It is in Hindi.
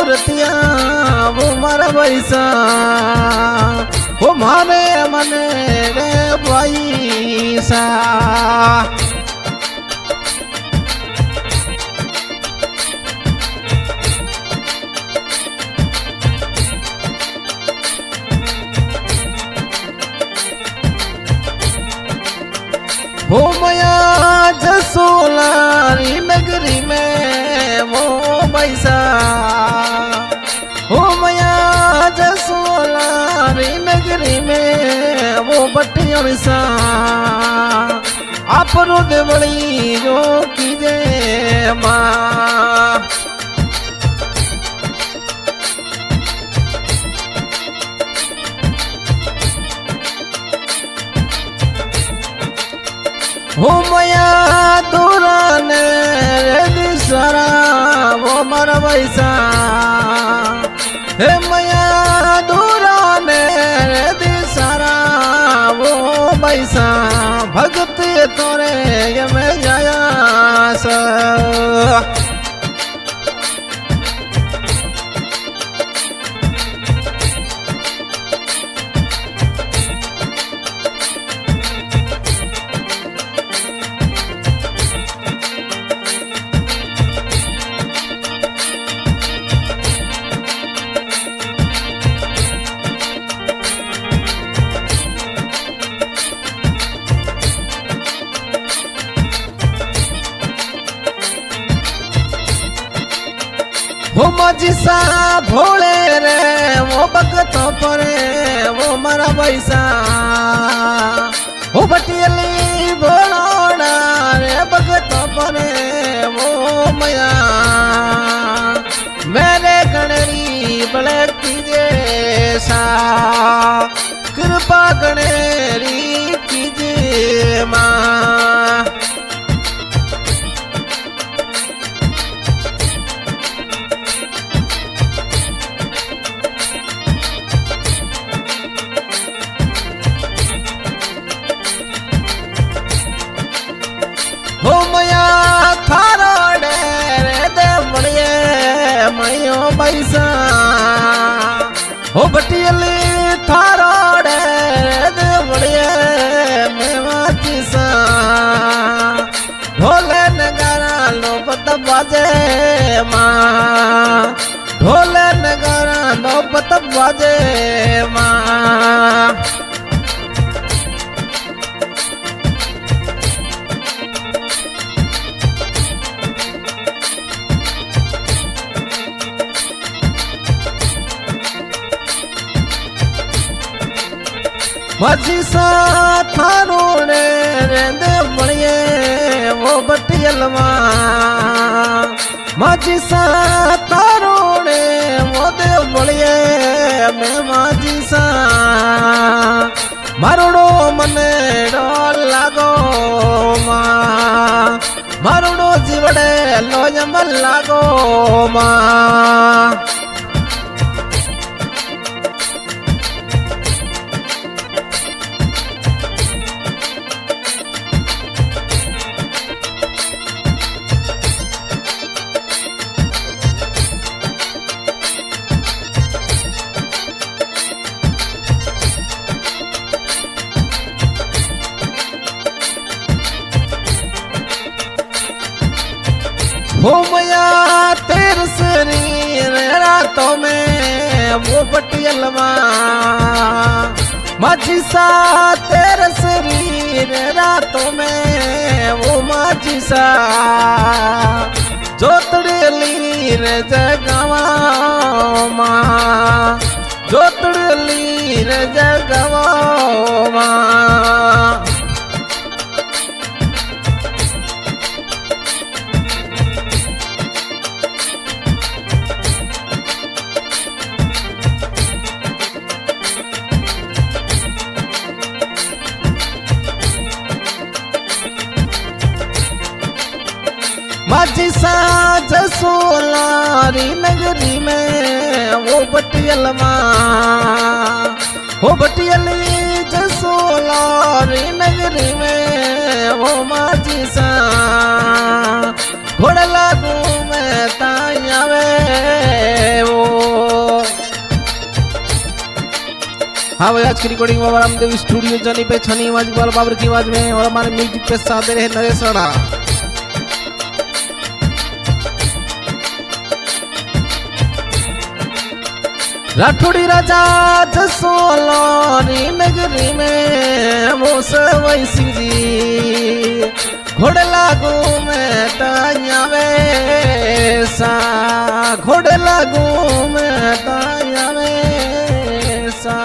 रतिया वो मारा पैसा वो मारे मने रे पैसा हो मया जसोलारी नगरी में वो पैसा हो मया जसोलारी नगरी में वो बटियों सा आप रुद बड़ी जो कीजे माँ हो मया दूराने रे दिसरा वो मर पैसा हे मया दूराने रे दिसरा वो पैसा भगत तोरे ये मैं जाया सा वो मजिसा भोले रे वो भगतों परे वो मरा पैसा वो बटियली भोलोड़ा रे भगतों परे वो मया मेरे गणरी बड़े कीजे सा कृपा गणरी कीजे माँ हो मया थारो डेरे दे मड़िए मयो पैसा हो बटियली थारो डेरे दे मड़िए मेवा चिसा ढोले नगारा लोपत बाजे माँ ढोले नगारा लोपत बाजे माँ मजिसा थारो रे दे बड़िए वो बटियलवा मजिसा थारो रे वो दे बड़िए मैं मजिसा मारुड़ो मने डोल लागो माँ मारुड़ो जीवड़े लो जमल लागो माँ हो मया तेरे शरीर रातों में वो बटियलवा मजिसा तेरे शरीर रातों में वो मजिसा जोतड़ली रे जगवा माँ जोतड़ली रे जगवा माँ मजिसा जसोलारी नगरी में वो बटियलवा हो बटियली जसोलारी नगरी में वो मजिसा घोड़ा लागू में तायावे वो हाँ भाई, आज की रिकॉर्डिंग बाबा रामदेव स्टूडियो जनी पे छनी आवाज इकबाल बाबर की आवाज में, और हमारे म्यूजिक पे साथ दे रहे नरेश राणा। राठौड़ी राजा जसोलोनी नगरी में मोसवई सिंह जी, घोड़े लागू में ताया वैसा, घोड़े लागू में ताया वैसा।